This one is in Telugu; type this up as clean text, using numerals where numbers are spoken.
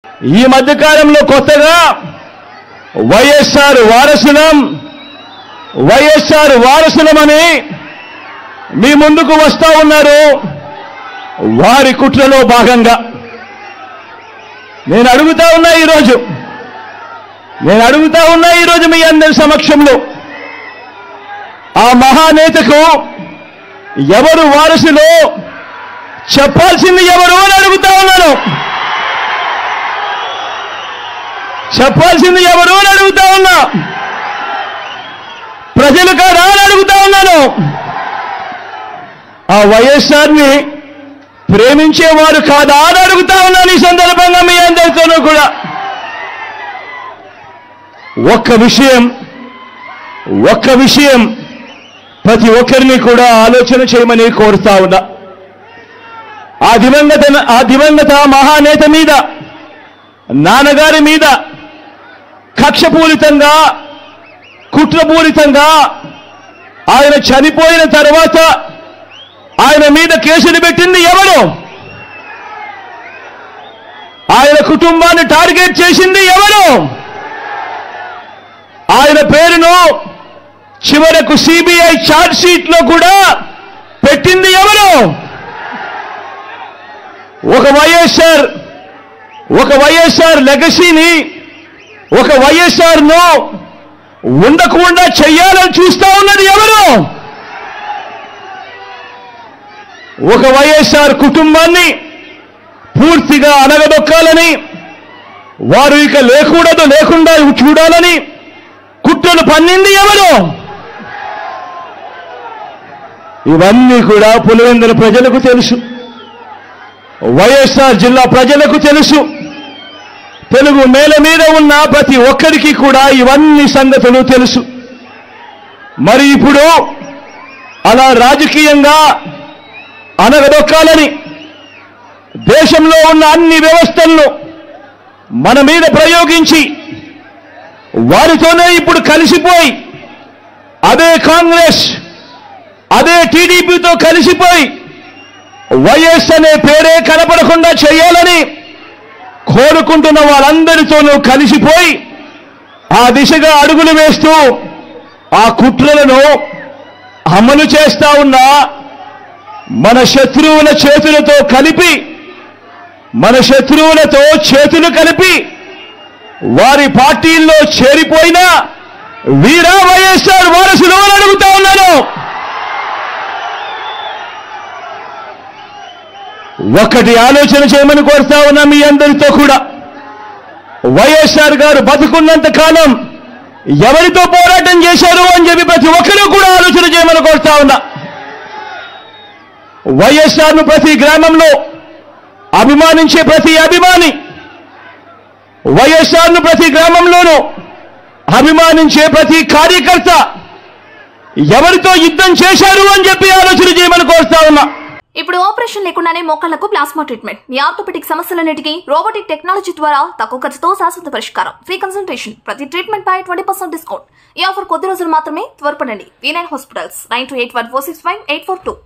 ఈ మధ్య కాలంలో కొత్తగా వైఎస్ఆర్ వారసులమని మీ ముందుకు వస్తా ఉన్నారు. వారి కుట్రలో భాగంగా నేను అడుగుతా ఉన్నా ఈరోజు మీ అందరి సమక్షంలో ఆ మహానేతకు ఎవరు వారసులో చెప్పాల్సింది ఎవరు అని అడుగుతా ఉన్నాను. చెప్పాల్సింది ఎవరు అని అడుగుతా ఉన్నా. ప్రజలు కాదా అని అడుగుతా ఉన్నాను. ఆ వైఎస్ఆర్ని ప్రేమించేవారు కాదా అని అడుగుతా ఉన్నాను. ఈ సందర్భంగా మీ అందరితోనూ కూడా ఒక్క విషయం ప్రతి ఒక్కరిని కూడా ఆలోచన చేయమని కోరుతా ఉన్నా. ఆ దివంగత మహానేత మీద, నాన్నగారి మీద కక్షపూరితంగా, కుట్రపూరితంగా ఆయన చనిపోయిన తర్వాత ఆయన మీద కేసులు పెట్టింది ఎవరు? ఆయన కుటుంబాన్ని టార్గెట్ చేసింది ఎవరు? ఆయన పేరును చివరకు సిబిఐ ఛార్జ్ షీట్ లో కూడా పెట్టింది ఎవరు? ఒక వైఎస్ఆర్ లెగసీని, ఒక వైఎస్ఆర్ ను ఉండకుండా చెయ్యాలని చూస్తా ఉన్నది ఎవరు? ఒక వైఎస్ఆర్ కుటుంబాన్ని పూర్తిగా అనగదొక్కాలని, వారు ఇక లేకుండా చూడాలని కుట్రలు పన్నింది ఎవరు? ఇవన్నీ కూడా పులివెందుల ప్రజలకు తెలుసు, వైఎస్ఆర్ జిల్లా ప్రజలకు తెలుసు. తెలుగు నేల మీద ఉన్న ప్రతి ఒక్కరికి కూడా ఇవన్నీ సంగతులు తెలుసు. మరి ఇప్పుడు అలా రాజకీయంగా అనగదొక్కాలని దేశంలో ఉన్న అన్ని వ్యవస్థలను మన మీద ప్రయోగించి వారితోనే ఇప్పుడు కలిసిపోయి అదే కాంగ్రెస్, అదే టీడీపీతో కలిసిపోయి వైఎస్ అనే పేరే కనపడకుండా చేయాలని కోరుకుంటున్న వాళ్ళందరితోనూ కలిసిపోయి ఆ దిశగా అడుగులు వేస్తూ ఆ కుట్రలను అమలు చేస్తా ఉన్న మన శత్రువుల చేతులతో చేతులు కలిపి వారి పార్టీల్లో చేరిపోయిన వీరా వైఎస్ఆర్ వారసులు అని అడుగుతా ఉన్నాను. ఒకటి ఆలోచన చేయమని కోరుతా ఉన్నా మీ అందరితో కూడా. వైఎస్ఆర్ గారు బతుకున్నంత కాలం ఎవరితో పోరాటం చేశారు అని చెప్పి ప్రతి ఒక్కరూ కూడా ఆలోచన చేయమని కోరుతా ఉన్నా. వైఎస్ఆర్ను ప్రతి గ్రామంలో అభిమానించే ప్రతి అభిమాని, వైఎస్ఆర్ను ప్రతి గ్రామంలోనూ అభిమానించే ప్రతి కార్యకర్త ఎవరితో యుద్ధం చేశారు అని చెప్పి ఆలోచన చేయమని కోరుతా ఉన్నా. ఇప్పుడు ఆపరేషన్ లేకుండానే మోకాళ్లకు ప్లాస్మా ట్రీట్మెంట్. మీ ఆర్థోపెడిక్ సమస్యలన్నిటికీ రోబోటిక్ టెక్నాలజీ ద్వారా తక్కువ ఖర్చుతో శాశ్వత పరిష్కారం. Free consultation. ప్రతి ట్రీట్మెంట్ పై 20% డిస్కౌంట్. ఈ ఆఫర్ కొద్ది రోజులు మాత్రమే. త్వరపడండి. V9 hospitals 9281465842.